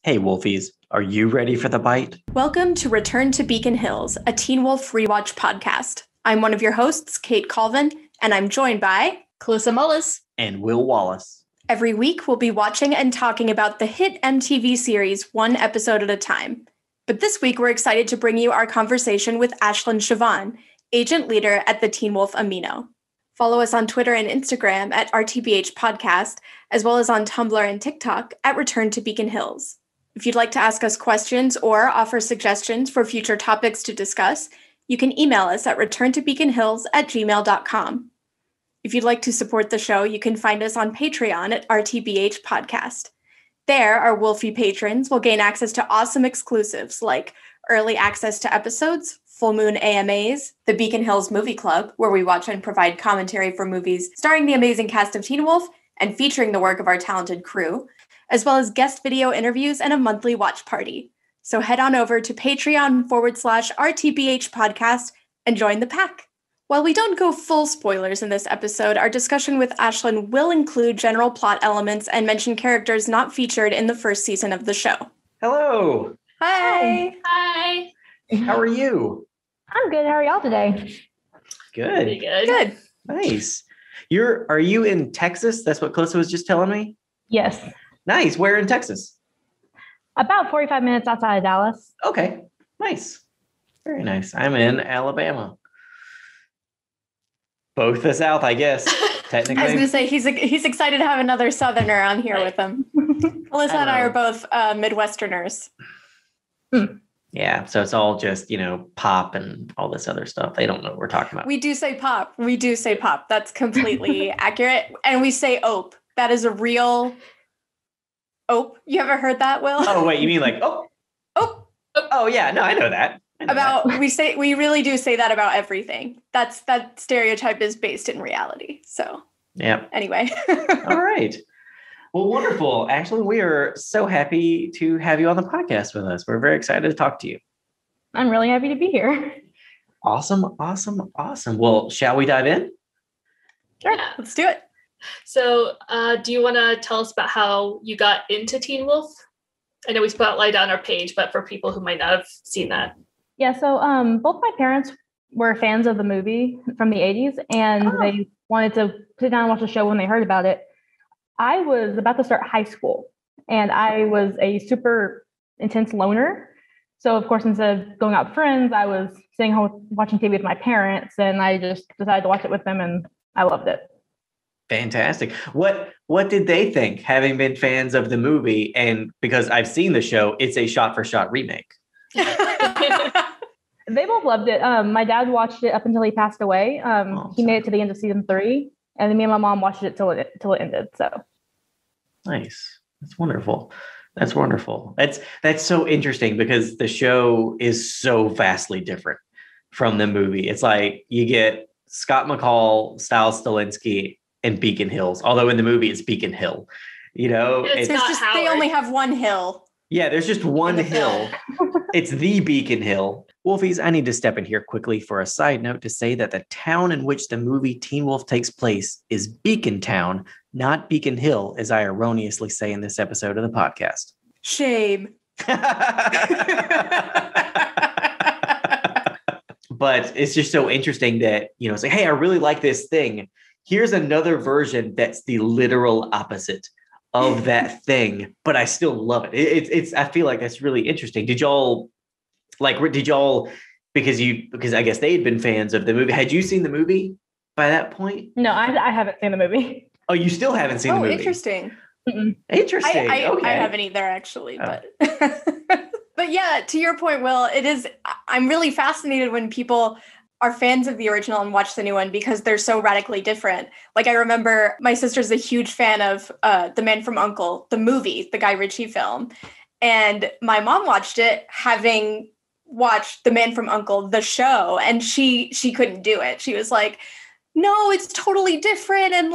Hey, Wolfies, are you ready for the bite? Welcome to Return to Beacon Hills, a Teen Wolf rewatch podcast. I'm one of your hosts, Kate Colvin, and I'm joined by Calissa Mullis and Will Wallace. Every week, we'll be watching and talking about the hit MTV series one episode at a time. But this week, we're excited to bring you our conversation with Ashlynn Siobhan, agent leader at the Teen Wolf Amino. Follow us on Twitter and Instagram at RTBH Podcast, as well as on Tumblr and TikTok at Return to Beacon Hills. If you'd like to ask us questions or offer suggestions for future topics to discuss, you can email us at returntobeaconhills@gmail.com. If you'd like to support the show, you can find us on Patreon at RTBH Podcast. There, our Wolfie patrons will gain access to awesome exclusives like early access to episodes, full moon AMAs, the Beacon Hills Movie Club, where we watch and provide commentary for movies starring the amazing cast of Teen Wolf and featuring the work of our talented crew, as well as guest video interviews and a monthly watch party. So head on over to Patreon/RTBH Podcast and join the pack. While we don't go full spoilers in this episode, our discussion with Ashlynn will include general plot elements and mention characters not featured in the first season of the show. Hello. Hi. Hi. How are you? I'm good. How are y'all today? Good. Pretty good. Good. Nice. Are you in Texas? That's what Calissa was just telling me? Yes. Nice. Where in Texas? About 45 minutes outside of Dallas. Okay. Nice. Very nice. I'm in Alabama. Both the South, I guess, technically. I was going to say, he's excited to have another Southerner on here with him. Alyssa and I are both Midwesterners. Yeah, so it's all just, pop and all this other stuff. They don't know what we're talking about. We do say pop. That's completely accurate. And we say ope. That is a real ope. You ever heard that, Will? Oh, wait, you mean like, oh? Ope. Oh, yeah, no, I know that. We really do say that about everything. That stereotype is based in reality. So, yeah. Anyway. All right. Well, wonderful. Actually, we are so happy to have you on the podcast with us. We're very excited to talk to you. I'm really happy to be here. Awesome. Well, shall we dive in? Sure. Yeah. Let's do it. So, do you want to tell us about how you got into Teen Wolf? I know we spotlighted on our page, but for people who might not have seen that. Yeah, so both my parents were fans of the movie from the 80s, and they wanted to sit down and watch the show when they heard about it. I was about to start high school, and I was a super intense loner. So, of course, instead of going out with friends, I was sitting home watching TV with my parents, and I just decided to watch it with them, and I loved it. Fantastic. What did they think, having been fans of the movie? And because I've seen the show, it's a shot-for-shot remake. They both loved it. My dad watched it up until he passed away. He made it to the end of season 3, and then me and my mom watched it till it ended. So nice. That's wonderful. That's so interesting because the show is so vastly different from the movie. It's like you get Scott McCall, Stiles Stilinski, and Beacon Hills. Although in the movie it's Beacon Hill. They only have one hill. Yeah, there's just one hill. It's the Beacon Hill. Wolfies, I need to step in here quickly for a side note to say that the town in which the movie Teen Wolf takes place is Beacon Town, not Beacon Hill, as I erroneously say in this episode of the podcast. Shame. But it's just so interesting that, say, hey, I really like this thing. Here's another version that's the literal opposite of that thing, but I still love it. It's I feel like that's really interesting. Did y'all because I guess they had been fans of the movie. Had you seen the movie by that point? No, I haven't seen the movie. Oh, you still haven't seen the movie? Interesting. Mm-mm. Interesting. I Okay. haven't either, actually, but but yeah, to your point, Will, I'm really fascinated when people are fans of the original and watch the new one because they're so radically different. Like I remember my sister's a huge fan of The Man from U.N.C.L.E., the movie, the Guy Ritchie film. And my mom watched it having watched The Man from U.N.C.L.E., the show, and she couldn't do it. She was like, no, it's totally different. And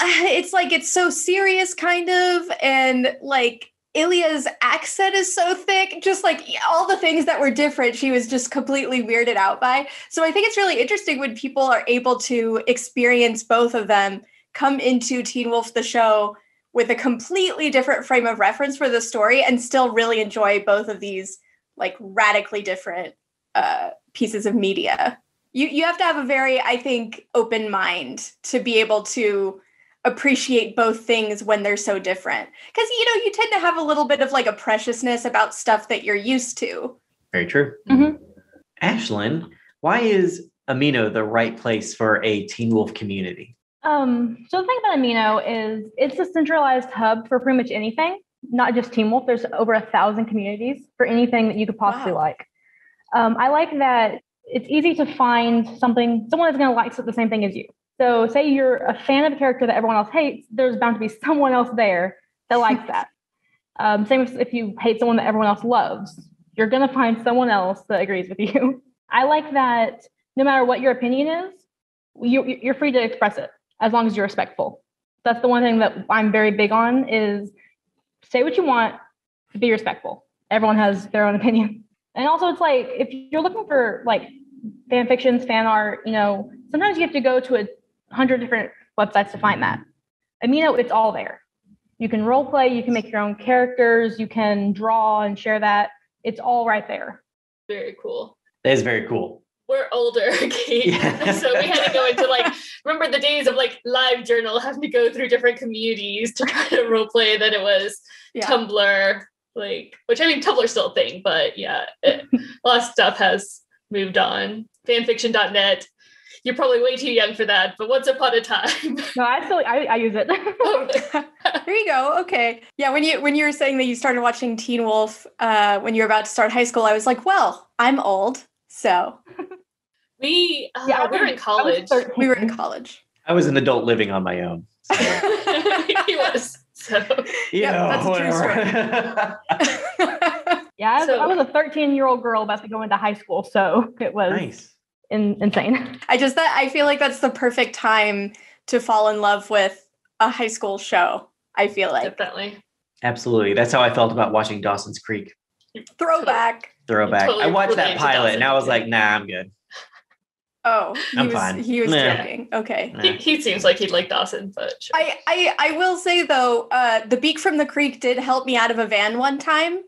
it's so serious kind of. And like Ilya's accent is so thick, just like all the things that were different, she was just completely weirded out by. So I think it's really interesting when people are able to experience both of them, come into Teen Wolf, the show, with a completely different frame of reference for the story and still really enjoy both of these like radically different pieces of media. You have to have a very, I think, open mind to be able to appreciate both things when they're so different. Because, you tend to have a little bit of like a preciousness about stuff that you're used to. Very true. Mm-hmm. Ashlynn, why is Amino the right place for a Teen Wolf community? So the thing about Amino is it's a centralized hub for pretty much anything, not just Teen Wolf. There's over 1,000 communities for anything that you could possibly like. I like that it's easy to find someone that's going to like the same thing as you. So say you're a fan of a character that everyone else hates, there's bound to be someone else there that likes that. Same if you hate someone that everyone else loves, you're going to find someone else that agrees with you. I like that no matter what your opinion is, you're free to express it as long as you're respectful. That's the one thing that I'm very big on is say what you want, be respectful. Everyone has their own opinion. And also it's like, if you're looking for like fan fictions, fan art, sometimes you have to go to 100 different websites to find that. Amino, it's all there. You can role play, you can make your own characters, you can draw and share that. It's all right there. Very cool. That is very cool. We're older, Kate. Yeah. So we had to go into remember the days of live journal, having to go through different communities to try to role play. Then it was Tumblr, which I mean, Tumblr's still a thing, but yeah, a lot of stuff has moved on. Fanfiction.net. You're probably way too young for that, but once upon a time. No, I use it. There you go. Okay. Yeah, when you were saying that you started watching Teen Wolf when you were about to start high school, I was like, well, I'm old, so. We were in college. We were in college. I was an adult living on my own. So. He was. So that's a true story. Yeah, I was a 13-year-old girl about to go into high school, so it was nice. Insane. I feel like that's the perfect time to fall in love with a high school show. I feel like definitely, absolutely. That's how I felt about watching Dawson's Creek. Throwback. Totally I watched that pilot, and I was like, "Nah, I'm good." Oh, I'm fine. He was joking. Okay. He seems like he'd like Dawson, but sure. I will say though, the Beak from the Creek did help me out of a van one time,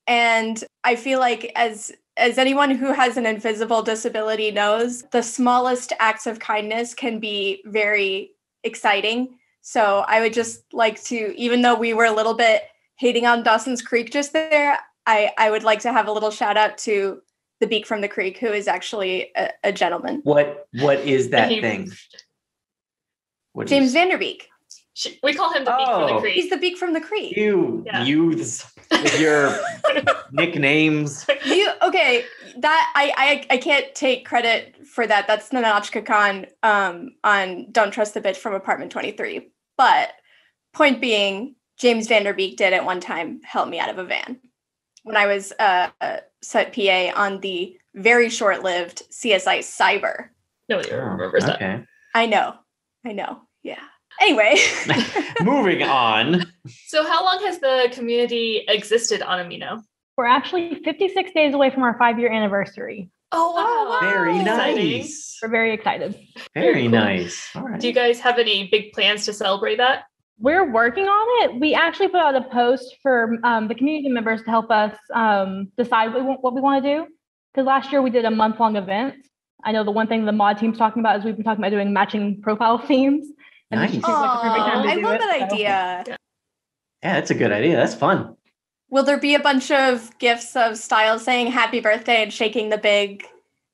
and I feel like as anyone who has an invisible disability knows, the smallest acts of kindness can be very exciting. So I would just like to, even though we were a little bit hating on Dawson's Creek just there, I would like to have a little shout out to the Beak from the Creek, who is actually a gentleman. What is that thing? James Vanderbeek. We call him the Beak from the Creek. He's the Beak from the Creek. You with your nicknames. That I can't take credit for that. That's Nanachka Khan on Don't Trust the Bitch from Apartment 23. But point being, James Vanderbeek did at one time help me out of a van when I was set PA on the very short-lived CSI Cyber. Nobody remembers that. I know. Yeah. Anyway. Moving on. So how long has the community existed on Amino? We're actually 56 days away from our 5-year anniversary. Oh, wow. Very Exciting. nice. We're very excited. Very cool. Nice. All right. Do you guys have any big plans to celebrate that? We're working on it. We actually put out a post for the community members to help us decide what we want to do. Because last year we did a month-long event. I know the one thing the mod team's talking about is we've been talking about doing matching profile themes. And nice. I love that idea. Yeah, that's a good idea. That's fun. Will there be a bunch of gifts of Styles saying happy birthday and shaking the big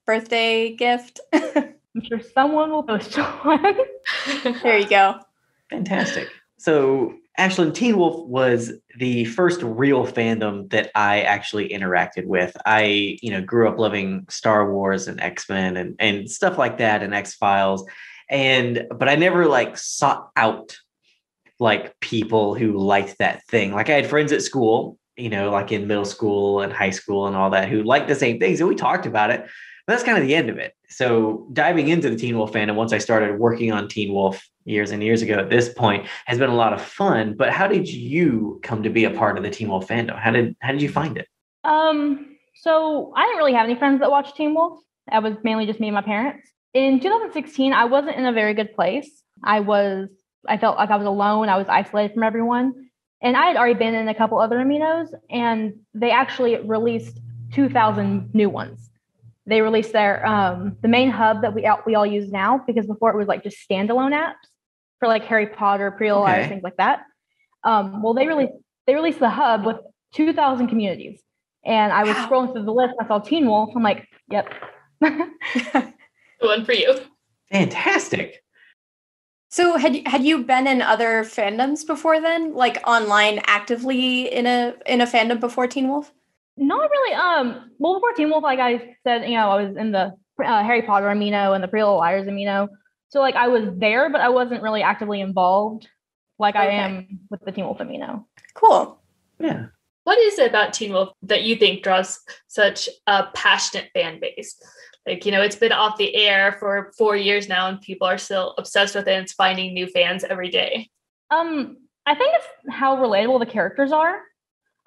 birthday gift? I'm sure someone will post one. There you go. Fantastic. So, Ashlynn, Teen Wolf was the first real fandom that I actually interacted with. I, grew up loving Star Wars and X-Men and stuff like that and X-Files. But I never sought out people who liked that thing. I had friends at school, in middle school and high school and all that who liked the same things. And we talked about it, but that's kind of the end of it. So diving into the Teen Wolf fandom, once I started working on Teen Wolf years and years ago at this point, has been a lot of fun. But how did you come to be a part of the Teen Wolf fandom? How did you find it? So I didn't really have any friends that watched Teen Wolf. That was mainly just me and my parents. In 2016, I wasn't in a very good place. I was I felt like I was alone. I was isolated from everyone. And I had already been in a couple other aminos, and they actually released 2,000 new ones. They released their the main hub that we all use now, because before it was like just standalone apps for like Harry Potter, Pretty Little Liars, things like that. Well, they released the hub with 2,000 communities, and I was scrolling through the list. I saw Teen Wolf. I'm like, yep, one for you. Fantastic. So had you been in other fandoms before then, like online actively in a fandom before Teen Wolf? Not really. Well, before Teen Wolf, like I said, I was in the Harry Potter Amino and the Pretty Little Liars Amino. So like I was there, but I wasn't really actively involved like I am with the Teen Wolf Amino. Cool. Yeah. What is it about Teen Wolf that you think draws such a passionate fan base? Like, it's been off the air for 4 years now and people are still obsessed with it and it's finding new fans every day. I think it's how relatable the characters are.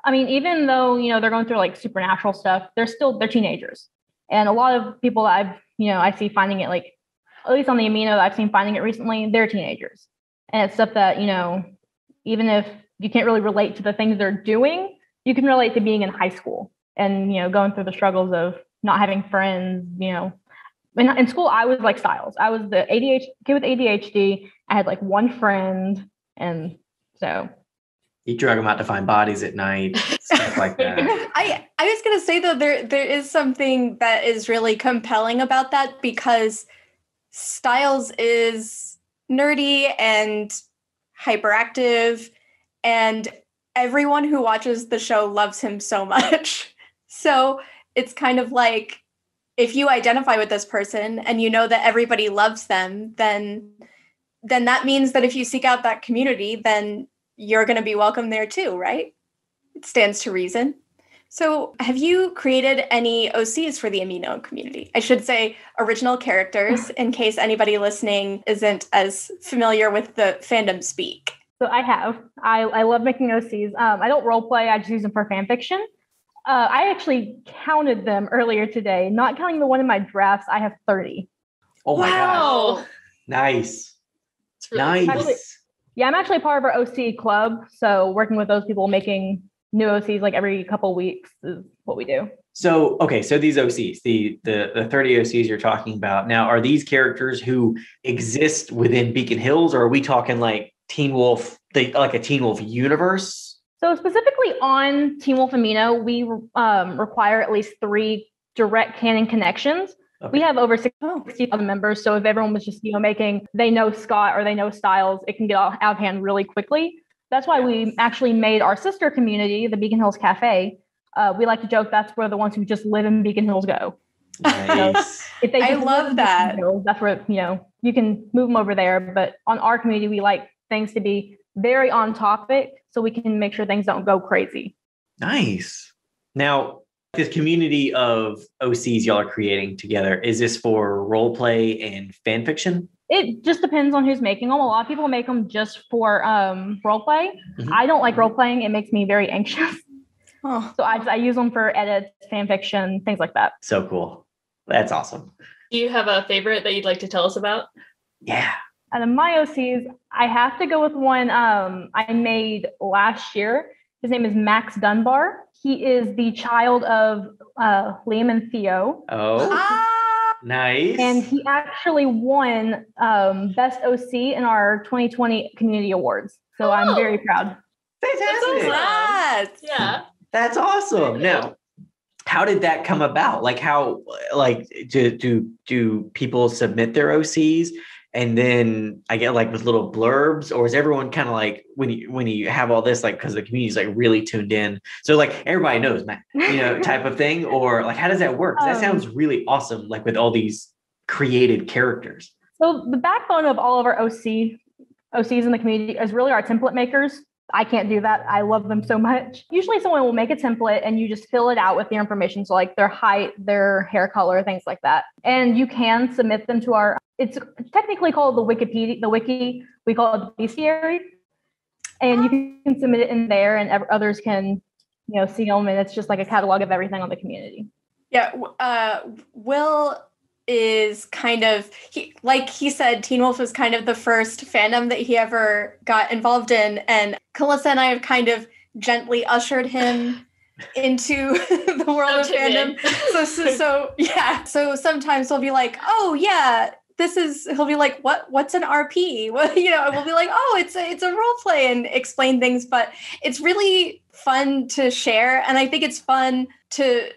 I mean, even though, they're going through like supernatural stuff, they're teenagers. And a lot of people that I see finding it, like, at least on the Amino that I've seen finding it recently, they're teenagers. And it's stuff that, even if you can't really relate to the things they're doing, you can relate to being in high school and, going through the struggles of not having friends, In school, I was like Styles. I was the kid with ADHD. I had like one friend. And so... You drug them out to find bodies at night, stuff like that. I was going to say, though, there is something that is really compelling about that, because Styles is nerdy and hyperactive, and everyone who watches the show loves him so much. So it's kind of like, if you identify with this person and you know that everybody loves them, then that means that if you seek out that community, then you're going to be welcome there too, right? It stands to reason. So have you created any OCs for the Amino community? I should say original characters, in case anybody listening isn't as familiar with the fandom speak. So I have. I love making OCs. I don't role play. I just use them for fan fiction. I actually counted them earlier today. Not counting the one in my drafts, I have 30. Oh my gosh. Nice. Really nice. I'm actually part of our OC club. So working with those people, making new OCs like every couple of weeks is what we do. So these OCs, the 30 OCs you're talking about now, are these characters who exist within Beacon Hills, or are we talking like Teen Wolf, like a Teen Wolf universe? So specifically on Teen Wolf Amino, we require at least 3 direct canon connections. Okay. We have over 60,000 members. So if everyone was just, they know Scott or they know Styles, it can get out of hand really quickly. That's why we actually made our sister community, the Beacon Hills Cafe. We like to joke that's where the ones who just live in Beacon Hills go. Nice. If they I love that. Hills, that's where, you can move them over there. But on our community, we like things to be very on topic so we can make sure things don't go crazy. Nice. Now, this community of OCs y'all are creating together, is this for role play and fan fiction? It just depends on who's making them. A lot of people make them just for role play. Mm-hmm. I don't like role playing. It makes me very anxious. Oh. So I use them for edits, fan fiction, things like that. So cool. That's awesome. Do you have a favorite that you'd like to tell us about? Yeah. Out of my OCs, I have to go with one I made last year. His name is Max Dunbar. He is the child of Liam and Theo. Oh, nice. And he actually won Best OC in our 2020 Community Awards. So I'm very proud. Fantastic. That's Yeah. That's awesome. Now, how did that come about? Like do people submit their OCs? And then I get like with little blurbs, or is everyone kind of like when you have all this, like, because the community is like really tuned in, so like everybody knows, type of thing, or like how does that work? 'Cause that sounds really awesome, like with all these created characters. So the backbone of all of our OCs in the community is really our template makers. I can't do that. I love them so much. Usually someone will make a template and you just fill it out with the information. So like their height, their hair color, things like that. And you can submit them to it's technically called the wiki. We call it the bestiary. And you can submit it in there and others can, see them. And it's just like a catalog of everything on the community. Yeah. Will, is kind of, like he said, Teen Wolf was kind of the first fandom that he ever got involved in. And Calissa and I have kind of gently ushered him into the world of fandom. So yeah. So sometimes he'll be like, oh yeah, he'll be like, what's an RP? Well, and we'll be like, oh, it's a role play, and explain things. But it's really fun to share. And I think it's fun to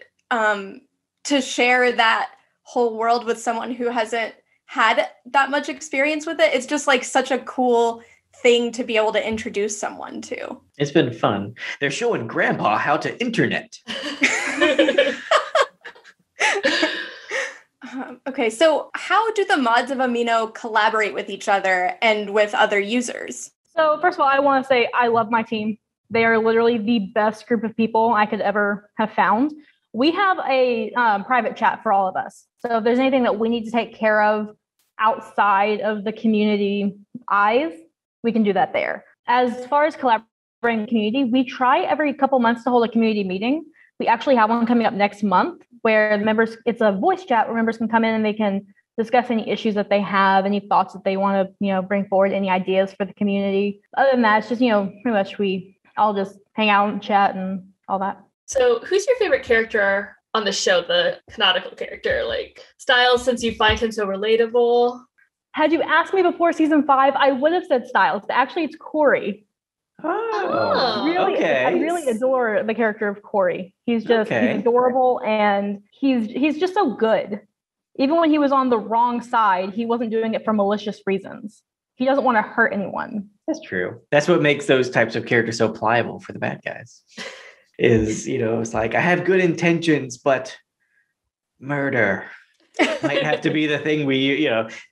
share that whole world with someone who hasn't had that much experience with it. It's just like such a cool thing to be able to introduce someone to. It's been fun. They're showing Grandpa how to internet. Okay, so how do the mods of Amino collaborate with each other and with other users? So first of all, I want to say I love my team. They are literally the best group of people I could ever have found. We have a private chat for all of us. So if there's anything that we need to take care of outside of the community eyes, we can do that there. As far as collaborating with the community, we try every couple months to hold a community meeting. We actually have one coming up next month where the members, it's a voice chat where members can come in and they can discuss any issues that they have, any thoughts that they want to, bring forward, any ideas for the community. Other than that, it's just, pretty much we all just hang out and chat and all that. So who's your favorite character on the show, the canonical character? Like Styles, since you find him so relatable? Had you asked me before season 5, I would have said Styles, but actually it's Corey. Oh, really, okay. I really adore the character of Corey. He's just he's adorable, and he's just so good. Even when he was on the wrong side, he wasn't doing it for malicious reasons. He doesn't want to hurt anyone. That's true. That's what makes those types of characters so pliable for the bad guys. Is, it's like, I have good intentions, but murder might have to be the thing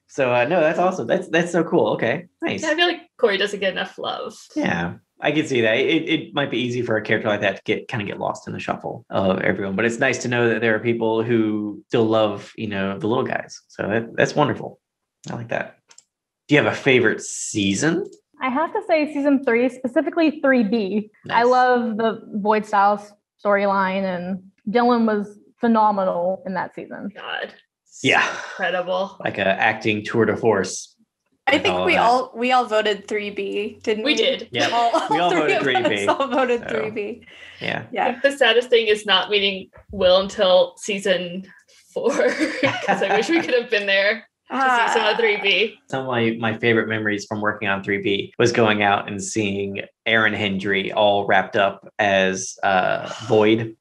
So no, that's awesome. That's so cool. Okay, nice. Yeah, I feel like Corey doesn't get enough love. Yeah, I can see that. It might be easy for a character like that to get lost in the shuffle of everyone, but it's nice to know that there are people who still love, the little guys. So that's wonderful. I like that. Do you have a favorite season? I have to say season 3, specifically 3B. Nice. I love the Void Styles storyline, and Dylan was phenomenal in that season. God. Yeah. Incredible. Like a acting tour de force. I think we all voted 3B, didn't we? We did. Yeah. We all voted 3B. All voted 3B. Yeah. I think the saddest thing is not meeting Will until season 4. Because I wish we could have been there to see some of 3B. Some of my favorite memories from working on 3B was going out and seeing Aaron Hendry all wrapped up as Void.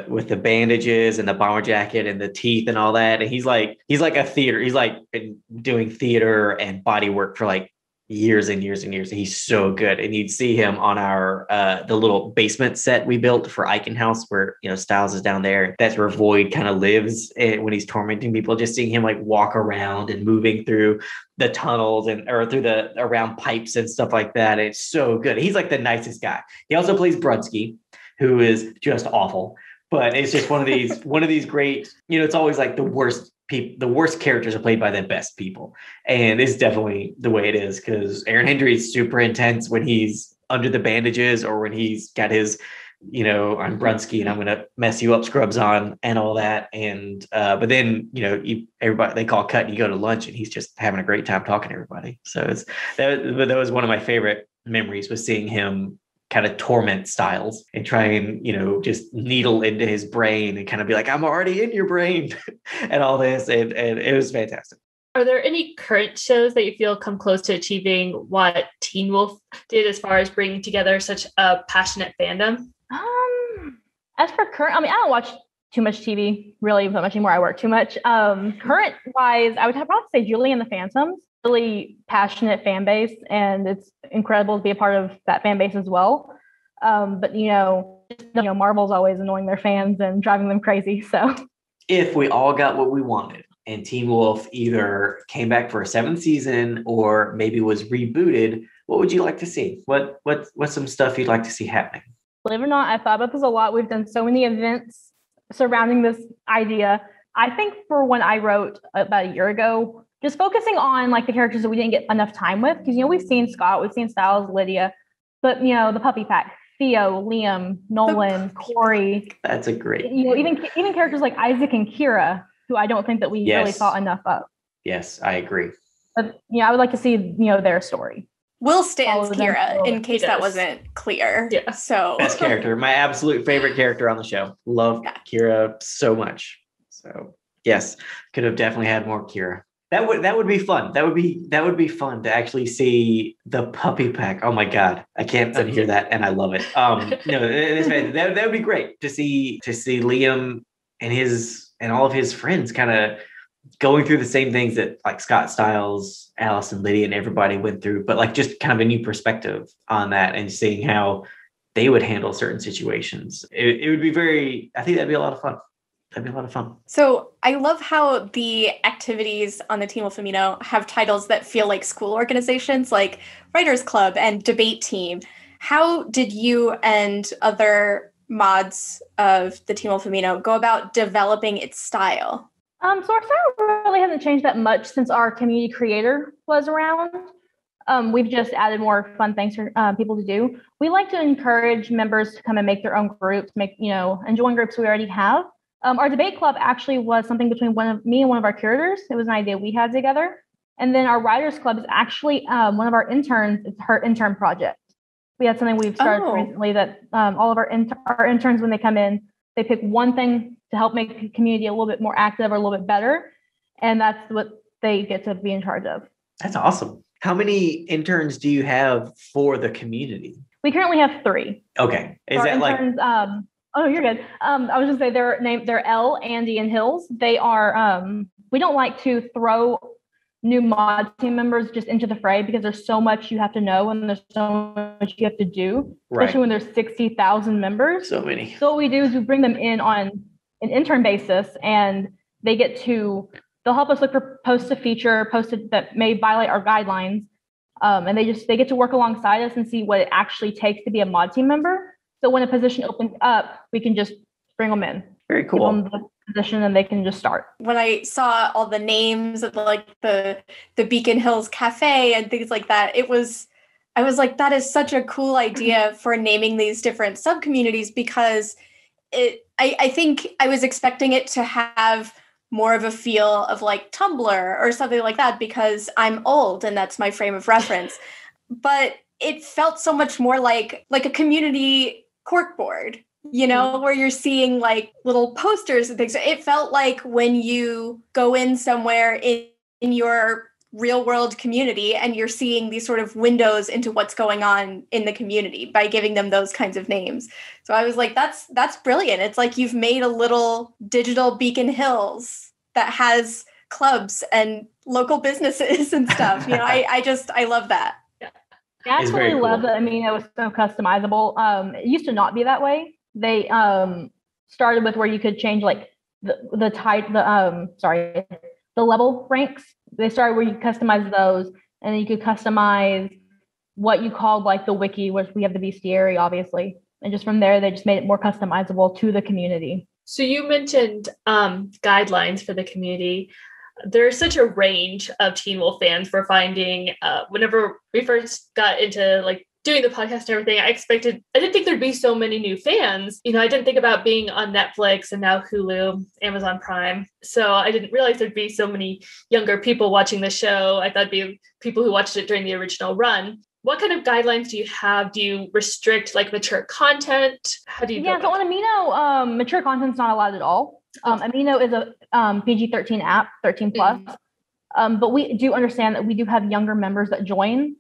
With the bandages and the bomber jacket and the teeth and all that, and he's like a theater. He's like been doing theater and body work for like years and years and years. And he's so good. And you'd see him on our the little basement set we built for Icon House, where Styles is down there. That's where Void kind of lives when he's tormenting people. Just seeing him like walk around and moving through the tunnels or through around pipes and stuff like that. It's so good. He's like the nicest guy. He also plays Brunsky, who is just awful, but it's just one of these great, it's always like the worst characters are played by the best people. And it's definitely the way it is, because Aaron Hendry is super intense when he's under the bandages or when he's got his, I'm Brunsky and I'm going to mess you up scrubs on and all that. And, but then, everybody, they call cut and you go to lunch and he's just having a great time talking to everybody. So that was one of my favorite memories, was seeing him kind of torment Styles and try and, just needle into his brain and kind of be like, I'm already in your brain and all this. And it was fantastic. Are there any current shows that you feel come close to achieving what Teen Wolf did as far as bringing together such a passionate fandom? As for current, I don't watch too much TV really that much anymore. I work too much. Current wise, I would have probably say Julie and the Phantoms. Really passionate fan base, and it's incredible to be a part of that fan base as well. But Marvel's always annoying their fans and driving them crazy. So if we all got what we wanted and Teen Wolf either came back for a 7th season or maybe was rebooted, what would you like to see? What's some stuff you'd like to see happening? Believe it or not, I thought about this a lot. We've done so many events surrounding this idea. I think for when I wrote about a year ago, just focusing on like the characters that we didn't get enough time with, because we've seen Scott, we've seen Styles, Lydia, but the puppy pack, Theo, Liam, Nolan, Corey. That's a great. Even characters like Isaac and Kira. who I don't think that we really saw enough of. Yes, I agree. But I would like to see, their story. Will stands Kira, in case that wasn't clear. Yeah. So best character, my absolute favorite character on the show. Love Kira so much. So yes, could have definitely had more Kira. That would be fun. That would be fun to actually see the puppy pack. Oh my god, I can't unhear that, and I love it. That would be great to see Liam and all of his friends kind of going through the same things that like Scott Stiles, Alice and Lydia and everybody went through, but like just kind of a new perspective on that and seeing how they would handle certain situations. It would be I think that'd be a lot of fun. That'd be a lot of fun. So I love how the activities on the Teen Wolf Amino have titles that feel like school organizations, like Writers Club and Debate Team. How did you and other mods of the Teen Wolf Amino go about developing its style? So our style really hasn't changed that much since our community creator was around. We've just added more fun things for people to do. We like to encourage members to come and make their own groups, and join groups we already have. Our debate club actually was something between me and one of our curators. It was an idea we had together. And then our writers club is actually one of our interns. It's her intern project. We had something we've started recently that all of our interns, when they come in, they pick one thing to help make the community a little bit more active or a little bit better. And that's what they get to be in charge of. That's awesome. How many interns do you have for the community? We currently have 3. Okay. Is that interns, oh, you're good. I was just say they're Elle, Andy, and Hills. They are, we don't like to throw new mod team members just into the fray because there's so much you have to know and there's so much you have to do, especially when there's 60,000 members. So many. So what we do is we bring them in on an intern basis and they'll help us look for posts to feature, posts that may violate our guidelines. And they get to work alongside us and see what it actually takes to be a mod team member. So when a position opens up, we can just bring them in. Very cool. Give them the position and they can just start. When I saw all the names of like the Beacon Hills Cafe and things like that, I was like, that is such a cool idea for naming these different sub-communities because I think I was expecting it to have more of a feel of like Tumblr or something like that because I'm old and that's my frame of reference. But it felt so much more like a community corkboard, where you're seeing like little posters and things. It felt like when you go in somewhere in your real world community and you're seeing these sort of windows into what's going on in the community by giving them those kinds of names. So I was like, that's brilliant. It's like you've made a little digital Beacon Hills that has clubs and local businesses and stuff. I love that. I absolutely love that. It was so customizable. It used to not be that way. They started with where you could change like the level ranks. They started where you customize those, and then you could customize what you called like the wiki, which we have the bestiary, obviously. And just from there, they just made it more customizable to the community. So you mentioned guidelines for the community. There's such a range of Teen Wolf fans we're finding. Whenever we first got into like doing the podcast and everything, I didn't think there'd be so many new fans. I didn't think about being on Netflix and now Hulu, Amazon Prime. So I didn't realize there'd be so many younger people watching the show. I thought it'd be people who watched it during the original run. What kind of guidelines do you have? Do you restrict like mature content? How do you? Yeah, so on Amino, mature content's not allowed at all. Amino is a PG-13 app, 13 plus. But we do understand that we do have younger members that join,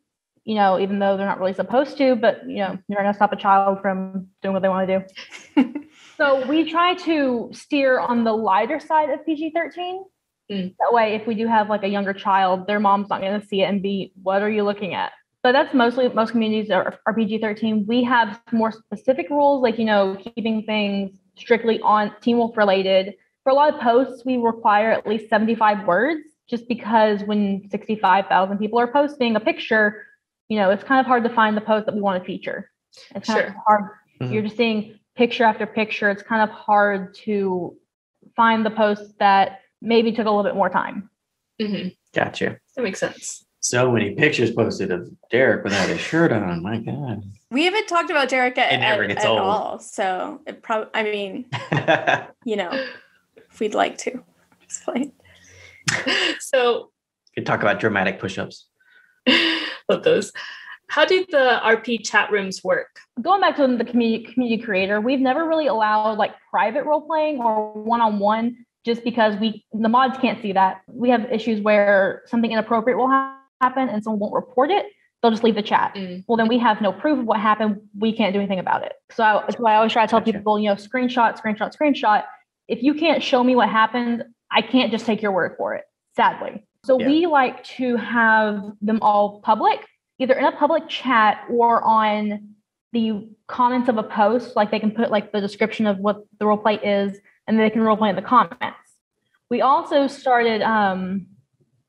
even though they're not really supposed to, but you're going to stop a child from doing what they want to do. So we try to steer on the lighter side of PG-13. That way, if we do have like a younger child, their mom's not going to see it and be, what are you looking at? But that's most communities are PG-13. We have more specific rules, like, keeping things strictly on Teen Wolf related. For a lot of posts, we require at least 75 words, just because when 65,000 people are posting a picture, it's kind of hard to find the post that we want to feature. It's kind of hard. Mm-hmm. You're just seeing picture after picture. It's kind of hard to find the posts that maybe took a little bit more time. Mm-hmm. Gotcha. That makes sense. So many pictures posted of Derek without his shirt on. My God. We haven't talked about Derek at old. all. So it probably, if we'd like to. Explain. So you could talk about dramatic push-ups. Love those. How do the RP chat rooms work? Going back to the community creator, we've never really allowed like private role playing or one-on-one just because the mods can't see that. We have issues where something inappropriate will happen and someone won't report it. They'll just leave the chat. Well, then we have no proof of what happened. We can't do anything about it. So that's why I always try to tell people, screenshot. If you can't show me what happened, I can't just take your word for it, sadly. So we like to have them all public, either in a public chat or on the comments of a post. Like they can put like the description of what the role play is, and they can role play in the comments. We also started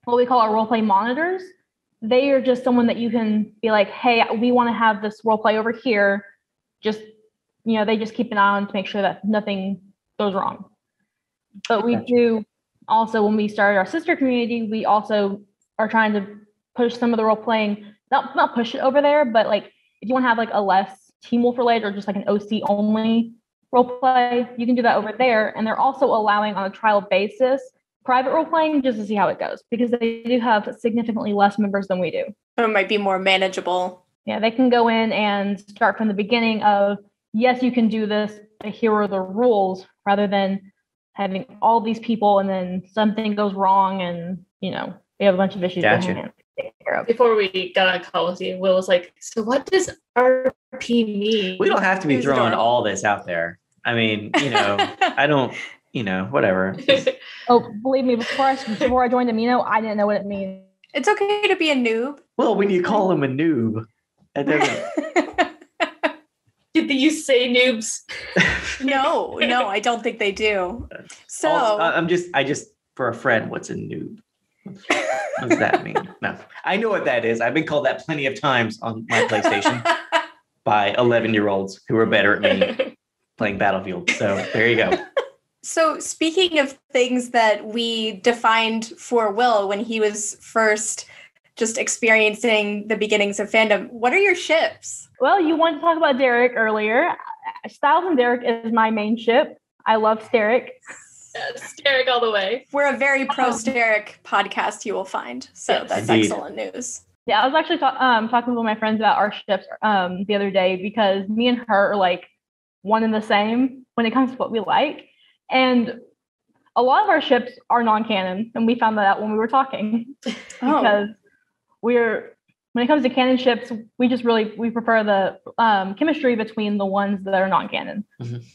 what we call our role play monitors. They are just someone that you can be like, hey, we want to have this role play over here. Just, they just keep an eye on to make sure that nothing goes wrong. But we do also, when we started our sister community, we also are trying to push some of the role playing, not push it over there, but like if you want to have like a less Teen Wolf related or just like an OC only role play, you can do that over there. And they're also allowing on a trial basis private role playing just to see how it goes, because they do have significantly less members than we do. So it might be more manageable. Yeah, they can go in and start from the beginning of, yes, you can do this, but here are the rules, rather than having all these people and then something goes wrong and, we have a bunch of issues to take care of. Before we got on a call with you, Will was like, so what does RP mean? We don't have to be throwing all this out there. I mean, I don't, whatever. Oh, believe me, before I joined Amino, I didn't know what it means. It's okay to be a noob. Well, when you call him a noob, that doesn't. Did you say noobs? No, I don't think they do. So also, I just for a friend, what's a noob? What does that mean? No, I know what that is. I've been called that plenty of times on my PlayStation by 11-year-olds who are better at me playing Battlefield. So there you go. So speaking of things that we defined for Will when he was first just experiencing the beginnings of fandom, what are your ships? Well, you wanted to talk about Derek earlier. Styles and Derek is my main ship. I love Steric. Yes, Steric all the way. We're a very pro-Steric podcast, you will find. So that's indeed excellent news. Yeah, I was actually talking with my friends about our ships the other day, because me and her are like one and the same when it comes to what we like. And a lot of our ships are non-canon, and we found that out when we were talking. Because when it comes to canon ships, we prefer the chemistry between the ones that are non-canon,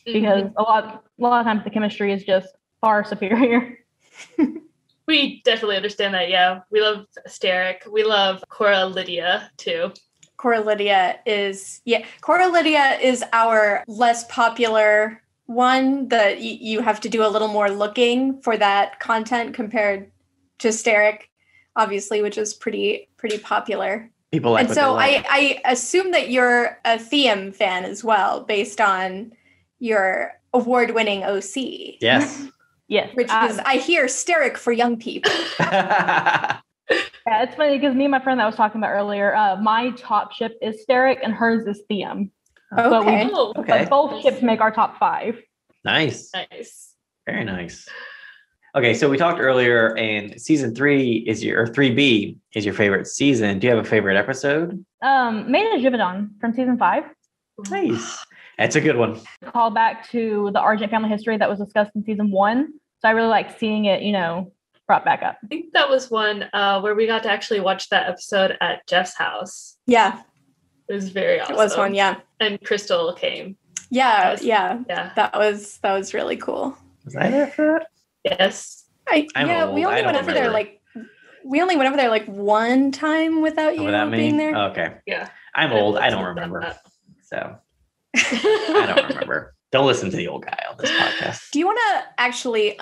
because a lot of times the chemistry is just far superior. We definitely understand that. Yeah, we love Steric. We love Cora Lydia too. Cora Lydia is our less popular one that you have to do a little more looking for that content compared to Steric, obviously, which is pretty popular. People like. And so I assume that you're a Theum fan as well, based on your award-winning OC. Yes. Yes. Which is, I hear, Steric for young people. Yeah, it's funny because me and my friend that I was talking about earlier, my top ship is Steric and hers is Theum. Okay. But both ships make our top 5. Nice. Very nice. Okay, so we talked earlier, and season 3 or 3B is your favorite season. Do you have a favorite episode? Main of Givaudan from season 5. Nice. That's a good one. Call back to the Argent family history that was discussed in season 1. So I really like seeing it, brought back up. I think that was one where we got to actually watch that episode at Jeff's house. Yeah. It was very awesome. It was one, yeah. And Crystal came. Yeah. That was really cool. Was I there for that? Yes. We only went over there like one time without you being there. Oh, okay. Yeah. I'm old. I don't remember. So I don't remember. Don't listen to the old guy on this podcast. Do you want to actually,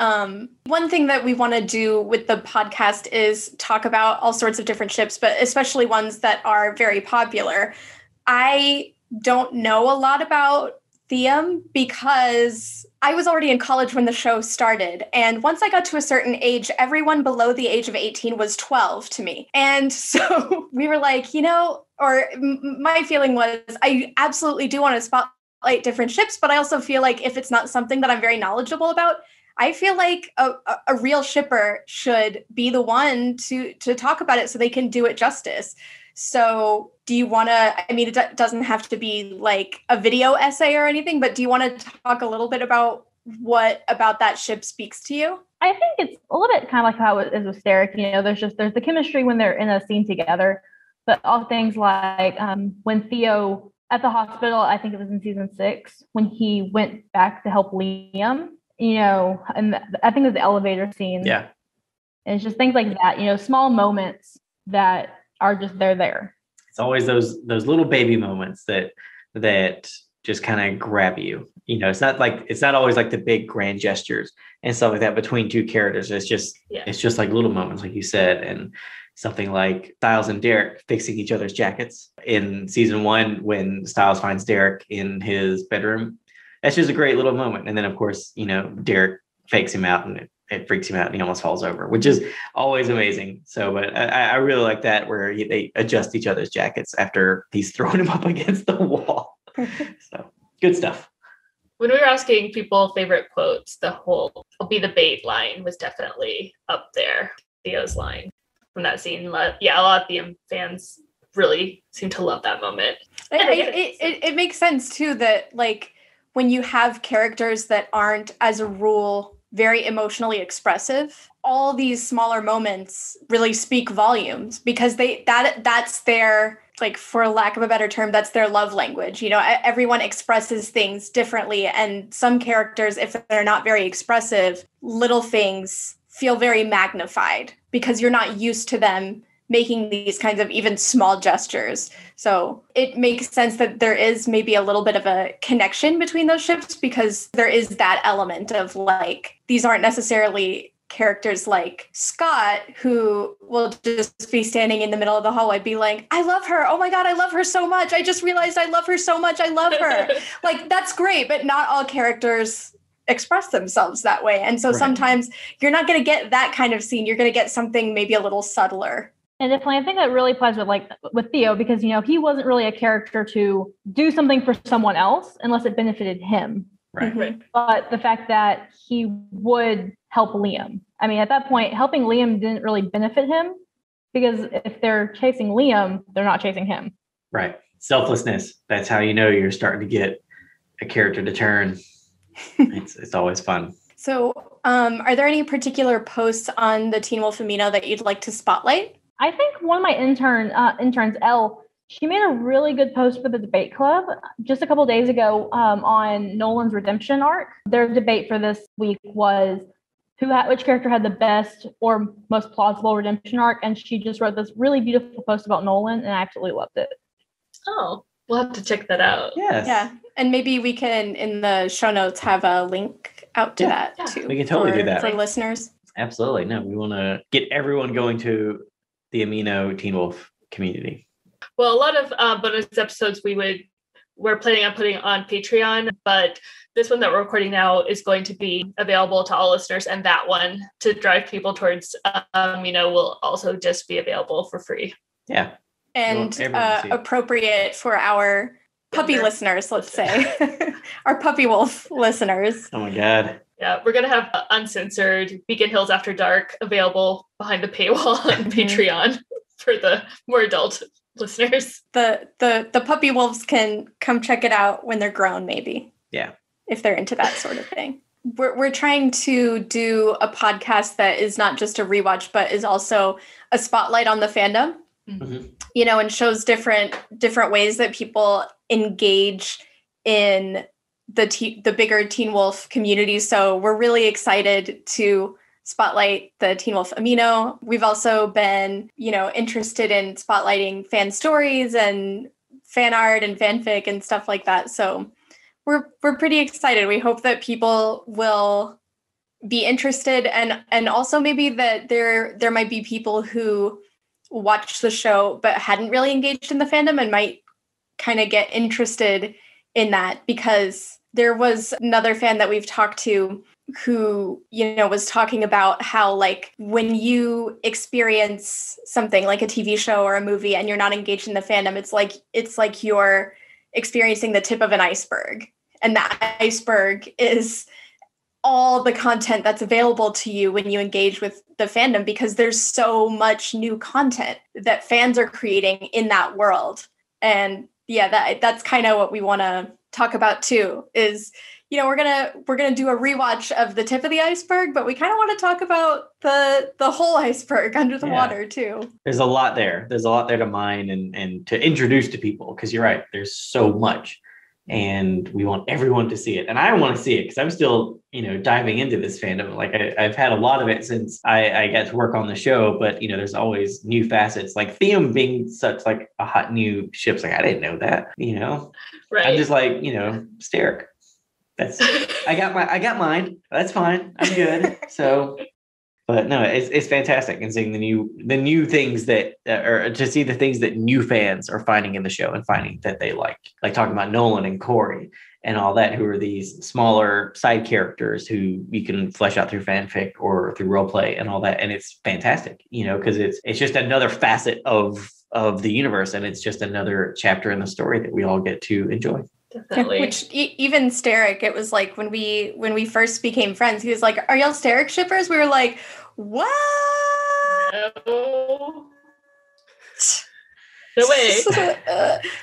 one thing that we want to do with the podcast is talk about all sorts of different ships, but especially ones that are very popular. I don't know a lot about Theum because I was already in college when the show started. And once I got to a certain age, everyone below the age of 18 was 12 to me. And so we were like, my feeling was I absolutely do want to spotlight different ships, but I also feel like if it's not something that I'm very knowledgeable about, I feel like a real shipper should be the one to talk about it so they can do it justice. So do you want to, I mean, it doesn't have to be like a video essay or anything, but do you want to talk a little bit about what about that ship speaks to you? I think it's a little bit kind of like how it is with Derek. You know, there's the chemistry when they're in a scene together, but all things like when Theo at the hospital, I think it was in season 6, when he went back to help Liam, you know, and I think it was the elevator scene. Yeah. And it's just things like that, you know, small moments that are just there. It's always those little baby moments that just kind of grab you. You know, it's not always like the big grand gestures and stuff like that between two characters. It's just like little moments, like you said, and something like Stiles and Derek fixing each other's jackets in season 1 when Stiles finds Derek in his bedroom. That's just a great little moment. And then of course, you know, Derek fakes him out and it freaks him out and he almost falls over, which is always amazing. So, but I really like that where they adjust each other's jackets after he's throwing him up against the wall. So good stuff. When we were asking people favorite quotes, the whole "I'll be the bait" line was definitely up there. Theo's line from that scene. Yeah, a lot of the fans really seem to love that moment. It makes sense too that like when you have characters that aren't as a rule very emotionally expressive, all these smaller moments really speak volumes because that's their, like, for lack of a better term, that's their love language. You know, everyone expresses things differently, and some characters, if they're not very expressive, little things feel very magnified because you're not used to them making these kinds of even small gestures. So it makes sense that there is maybe a little bit of a connection between those ships because there is that element of like, these aren't necessarily characters like Scott who will just be standing in the middle of the hallway be like, I love her. Oh my God, I love her so much. I just realized I love her so much. I love her. Like, that's great, but not all characters express themselves that way. And so sometimes you're not going to get that kind of scene. You're going to get something maybe a little subtler. And definitely, I think that really applies with Theo because, you know, he wasn't really a character to do something for someone else unless it benefited him. Right. Mm-hmm. But the fact that he would help Liam. I mean, at that point, helping Liam didn't really benefit him because if they're chasing Liam, they're not chasing him. Right. Selflessness. That's how you know you're starting to get a character to turn. It's always fun. So are there any particular posts on the Teen Wolf Amino that you'd like to spotlight? I think one of my interns, Elle, she made a really good post for the debate club just a couple of days ago on Nolan's redemption arc. Their debate for this week was which character had the best or most plausible redemption arc, and she just wrote this really beautiful post about Nolan, and I absolutely loved it. Oh, we'll have to check that out. Yes. Yeah, and maybe we can, in the show notes, have a link out to that too. We can totally do that for listeners. Absolutely. No, we want to get everyone going to the Amino Teen Wolf community. Well, a lot of bonus episodes we're planning on putting on Patreon, but this one that we're recording now is going to be available to all listeners, and that one to drive people towards Amino will also just be available for free. Yeah. And appropriate for our puppy listeners, let's say. Our puppy wolf listeners. Oh my God. Yeah, we're going to have uncensored Beacon Hills After Dark available behind the paywall on Patreon for the more adult listeners. The puppy wolves can come check it out when they're grown, maybe. Yeah. If they're into that sort of thing. We're trying to do a podcast that is not just a rewatch, but is also a spotlight on the fandom. Mm-hmm. You know, and shows different ways that people engage in the bigger Teen Wolf community. So we're really excited to spotlight the Teen Wolf Amino. We've also been, you know, interested in spotlighting fan stories and fan art and fanfic and stuff like that. So we're pretty excited. We hope that people will be interested, and also maybe that there might be people who watched the show but hadn't really engaged in the fandom and might kind of get interested in that, because there was another fan that we've talked to who, you know, was talking about how, like, when you experience something like a TV show or a movie and you're not engaged in the fandom, it's like you're experiencing the tip of an iceberg, and that iceberg is all the content that's available to you when you engage with the fandom, because there's so much new content that fans are creating in that world. And yeah, that's kind of what we want to talk about too, is, we're gonna do a rewatch of the tip of the iceberg, but we kind of want to talk about the whole iceberg under the water too. There's a lot there. There's a lot there to mine and to introduce to people, because you're right, there's so much. And we want everyone to see it. And I want to see it because I'm still, diving into this fandom. Like I've had a lot of it since I got to work on the show, but there's always new facets, like Theum being such like a hot new ship. Like, I didn't know that, Right. I'm just like, Steric. I got mine. That's fine. I'm good. So, but no, it's fantastic. And seeing the new things that, or to see the things that new fans are finding in the show and finding that they like talking about Nolan and Corey and all that, who are these smaller side characters who you can flesh out through fanfic or through role play and all that. And it's fantastic, because it's just another facet of the universe. And it's just another chapter in the story that we all get to enjoy. Definitely. Which even Steric, it was like when we first became friends, he was like, "Are y'all Steric shippers?" We were like, "What? No way."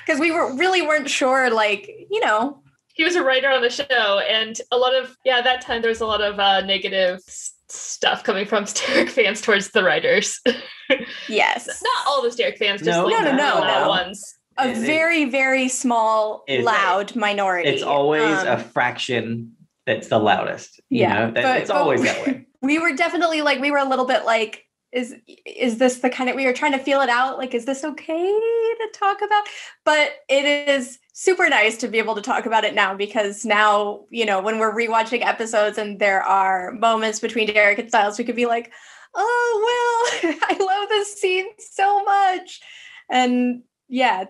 Because we weren't sure, He was a writer on the show, and a lot of that time there was a lot of negative stuff coming from Steric fans towards the writers. Yes. Not all the Steric fans, just no. ones. A very, very small, loud minority. It's always a fraction that's the loudest. It's always that way. We were definitely we were a little bit like, is this the kind of, we were trying to feel it out? Like, is this okay to talk about? But it is super nice to be able to talk about it now, because now, when we're rewatching episodes and there are moments between Derek and Styles, we could be like, oh, well, I love this scene so much. And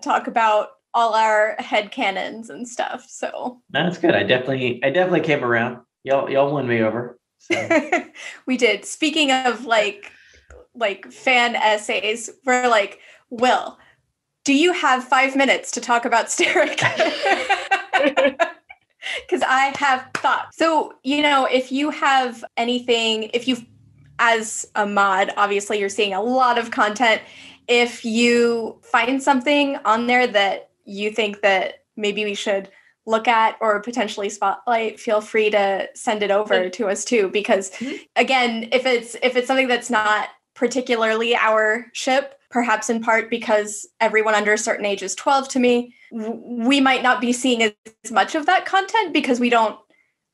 talk about all our headcanons and stuff. So that's good. I definitely came around. Y'all won me over. So. We did. Speaking of like fan essays, we're like, Will, do you have 5 minutes to talk about Steric? Because I have thoughts. So, if you have anything, as a mod, obviously you're seeing a lot of content. If you find something on there that you think that maybe we should look at or potentially spotlight, feel free to send it over to us too. Because again, if it's something that's not particularly our ship, perhaps in part because everyone under a certain age is 12 to me, we might not be seeing as much of that content because we don't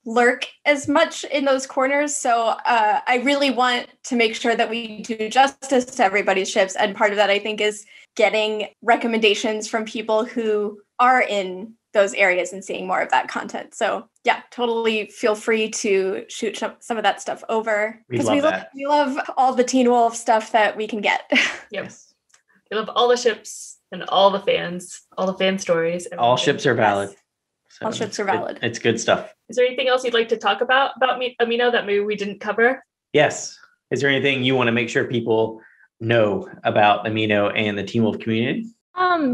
lurk as much in those corners. So I really want to make sure that we do justice to everybody's ships. And part of that, I think, is getting recommendations from people who are in those areas and seeing more of that content. So totally feel free to shoot some of that stuff over, because we love all the Teen Wolf stuff that we can get. Yes. We love all the ships and all the fans, all the fan stories. All ships are valid. Yes. So all ships are valid. It's good stuff. Is there anything else you'd like to talk about Amino that maybe we didn't cover? Yes. Is there anything you want to make sure people know about Amino and the Teen Wolf community?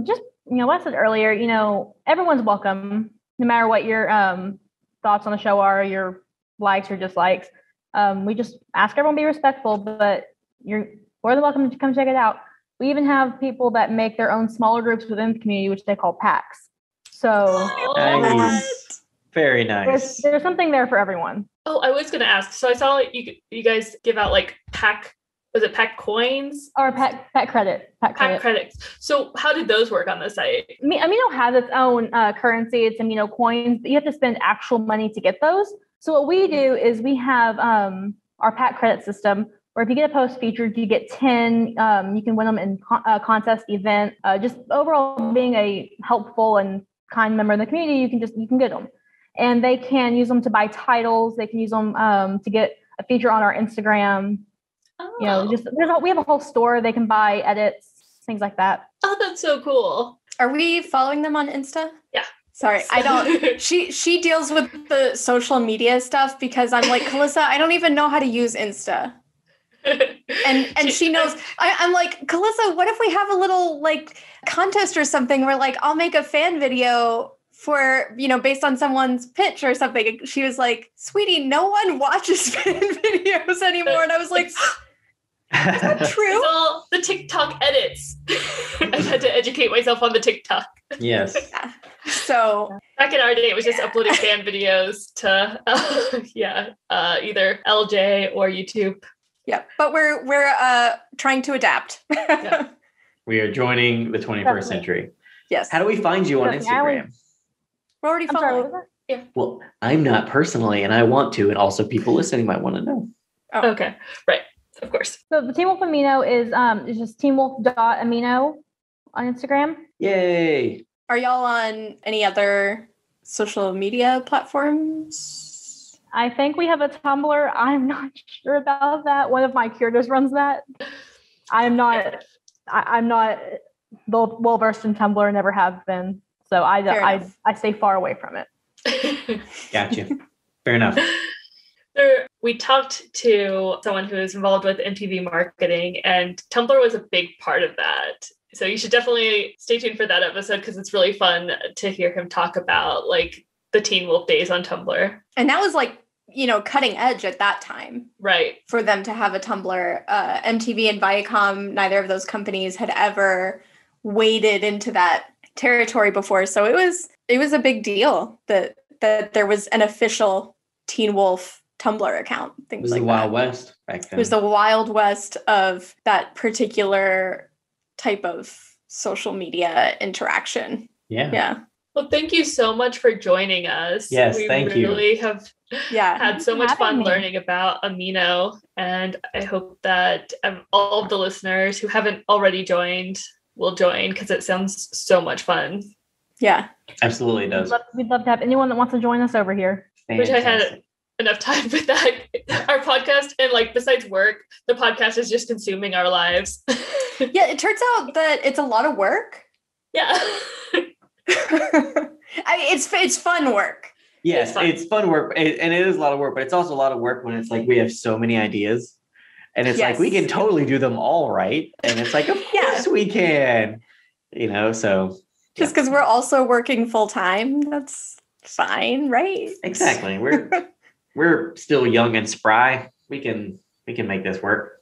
Just, what I said earlier, everyone's welcome, no matter what your thoughts on the show are, your likes or dislikes. We just ask everyone to be respectful, but you're more than welcome to come check it out. We even have people that make their own smaller groups within the community, which they call packs. So nice. Very nice. There's something there for everyone. Oh, I was going to ask. So I saw you guys give out pack. Was it pack coins? Or pack credit. Pack credits. So how did those work on the site? Amino has its own currency. It's Amino coins. But you have to spend actual money to get those. So what we do is we have our pack credit system, where if you get a post featured, you get 10. You can win them in a contest event. Just overall being a helpful and kind member in the community, you can get them. And they can use them to buy titles. They can use them to get a feature on our Instagram. Oh. We have a whole store. They can buy edits, things like that. Oh, that's so cool. Are we following them on Insta? Yeah. Sorry, I don't. She deals with the social media stuff, because I'm like, Calissa, I don't even know how to use Insta. And she knows. I'm like, Calissa, what if we have a little contest or something where I'll make a fan video for, based on someone's pitch or something. She was like, sweetie, no one watches fan videos anymore. And I was like, is that true? It's all the TikTok edits. I've had to educate myself on the TikTok. Yes. Yeah. So back in our day, it was just uploading fan videos to either LJ or YouTube. Yeah, but we're trying to adapt. Yeah. We are joining the 21st century. Yes. How do we find you on Instagram? We're already following. Yeah. Well, I'm not personally, and I want to, and also people listening might want to know. Oh. Okay. Right. Of course. So the Teen Wolf Amino is just teenwolf.amino on Instagram. Yay. Are y'all on any other social media platforms? I think we have a Tumblr. I'm not sure about that. One of my curators runs that. I'm not well versed in Tumblr, never have been. So I stay far away from it. Gotcha. Fair enough. We talked to someone who is involved with MTV marketing, and Tumblr was a big part of that. So you should definitely stay tuned for that episode because it's really fun to hear him talk about like the Teen Wolf days on Tumblr. And that was like, cutting edge at that time. Right. For them to have a Tumblr. MTV and Viacom, neither of those companies had ever waded into that territory before. So it was a big deal that there was an official Teen Wolf Tumblr account. Things it was like the Wild West back then. It was the Wild West of that particular type of social media interaction. Yeah. Well, thank you so much for joining us. Yes, thank you. We really have had so much fun learning about Amino, and I hope that all of the listeners who haven't already joined will join because it sounds so much fun. Yeah. Absolutely it does. We'd love to have anyone that wants to join us over here. Fantastic. Wish I had enough time with that. Our podcast, and like besides work, the podcast is just consuming our lives. Yeah, it turns out that it's a lot of work. Yeah. It's fun work. Yes, it's fun work, and it is a lot of work, but it's also a lot of work when it's like we have so many ideas, and it's like we can totally do them all right, and it's like of course we can, so just because we're also working full time, that's fine, right? Exactly. We're still young and spry. We can make this work.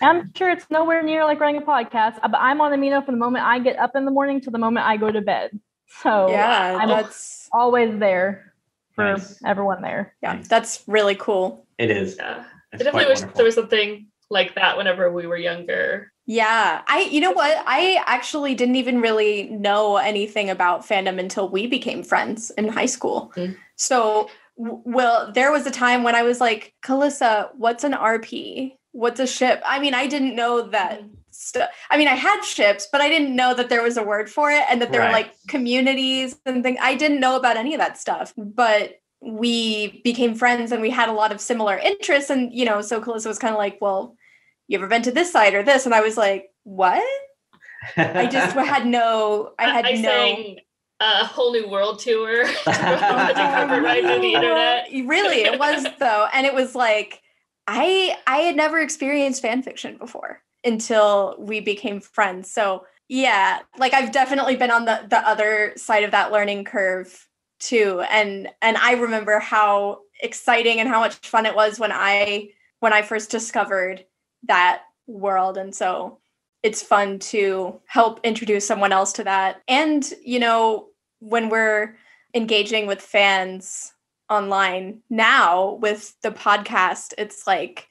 I'm sure it's nowhere near like running a podcast, but I'm on Amino from the moment I get up in the morning to the moment I go to bed. So that's always there for everyone there. Yeah, that's really cool. It is. Yeah. I definitely wish there was something like that whenever we were younger. Yeah. You know what? I actually didn't even really know anything about fandom until we became friends in high school. Mm. So, there was a time when I was like, Calissa, what's an RP? What's a ship? I mean, I didn't know that stuff. I mean, I had ships, but I didn't know that there was a word for it and that there were like communities and things. I didn't know about any of that stuff, but we became friends and we had a lot of similar interests. And, so Calissa was kind of like, well, you ever been to this site or this? And I was like, what? I just had no. Sang a whole new world tour to cover right through the internet. Really, it was though. And it was like, I had never experienced fan fiction before until we became friends. So yeah, like I've definitely been on the other side of that learning curve too. And I remember how exciting and how much fun it was when I first discovered that world. And so it's fun to help introduce someone else to that. And, when we're engaging with fans online now with the podcast, it's like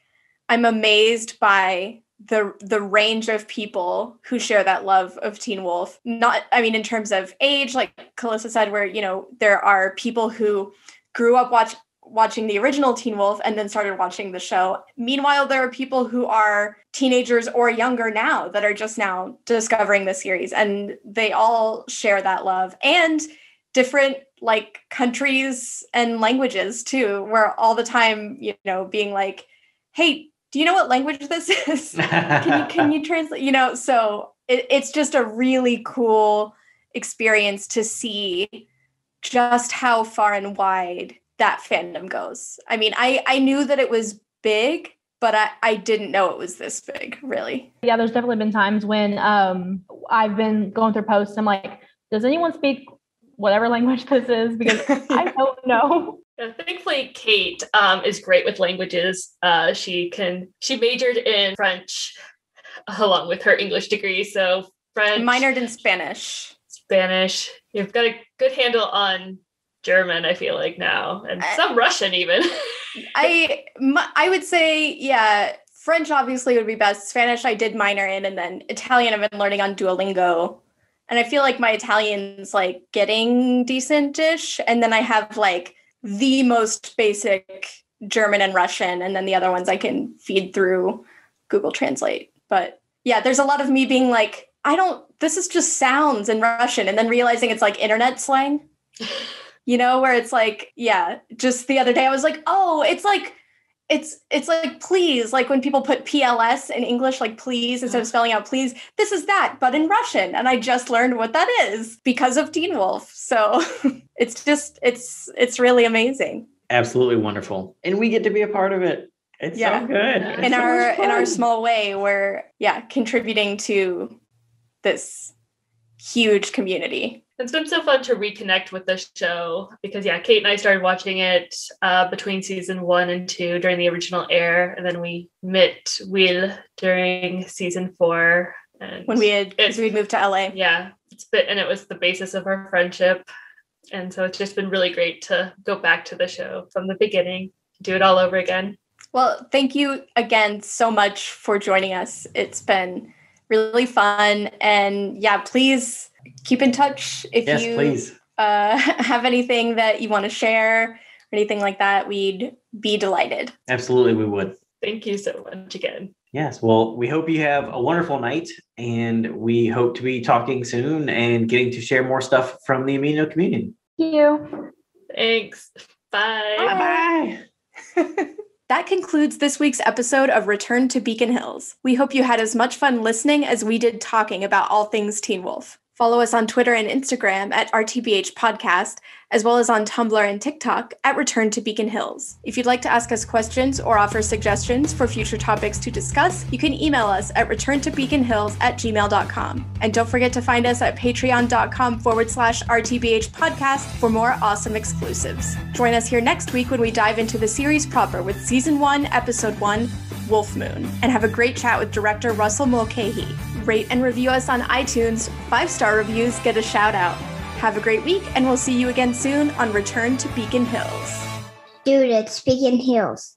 I'm amazed by the range of people who share that love of Teen Wolf. In terms of age, like Calissa said, where there are people who grew up watching the original Teen Wolf and then started watching the show. Meanwhile, there are people who are teenagers or younger now that are just now discovering the series, and they all share that love, and different like countries and languages too. We're all the time, being like, hey, do you know what language this is? Can you translate? So it's just a really cool experience to see just how far and wide that fandom goes. I mean, I knew that it was big, but I didn't know it was this big, really. Yeah, there's definitely been times when I've been going through posts. I'm like, does anyone speak whatever language this is because I don't know. Yeah, thankfully, Kate is great with languages. She majored in French along with her English degree. So French. Minored in Spanish. You've got a good handle on German, I feel like now, and some Russian even. I would say, yeah, French obviously would be best. Spanish I did minor in, and then Italian I've been learning on Duolingo. And I feel like my Italian's like getting decent-ish. And then I have like the most basic German and Russian. And then the other ones I can feed through Google Translate. But yeah, there's a lot of me being like, this is just sounds in Russian. And then realizing it's like internet slang, where it's like, yeah, just the other day I was like, oh, it's like please, like when people put PLS in English, like please, instead of spelling out please, this is that, but in Russian. And I just learned what that is because of Teen Wolf. So it's really amazing. Absolutely wonderful. And we get to be a part of it. It's so good. In our small way, we're contributing to this huge community. It's been so fun to reconnect with the show because, Kate and I started watching it between season 1 and 2 during the original air. And then we met Will during season 4. And when we'd moved to LA. Yeah. And it was the basis of our friendship. And so it's just been really great to go back to the show from the beginning, do it all over again. Well, thank you again so much for joining us. It's been really fun. And please keep in touch if you please. Have anything that you want to share or anything like that. We'd be delighted. Absolutely, we would. Thank you so much again. Yes. Well, we hope you have a wonderful night, and we hope to be talking soon and getting to share more stuff from the Amino community. Thank you. Thanks. Bye. Bye-bye. That concludes this week's episode of Return to Beacon Hills. We hope you had as much fun listening as we did talking about all things Teen Wolf. Follow us on Twitter and Instagram at RTBH Podcast, as well as on Tumblr and TikTok at Return to Beacon Hills. If you'd like to ask us questions or offer suggestions for future topics to discuss, you can email us at returntobeaconhills@gmail.com. And don't forget to find us at patreon.com/RTBH Podcast for more awesome exclusives. Join us here next week when we dive into the series proper with Season 1, Episode 1, Wolf Moon, and have a great chat with director Russell Mulcahy. Rate and review us on iTunes. 5-star reviews get a shout out. Have a great week, and we'll see you again soon on Return to Beacon Hills. Dude, it's Beacon Hills.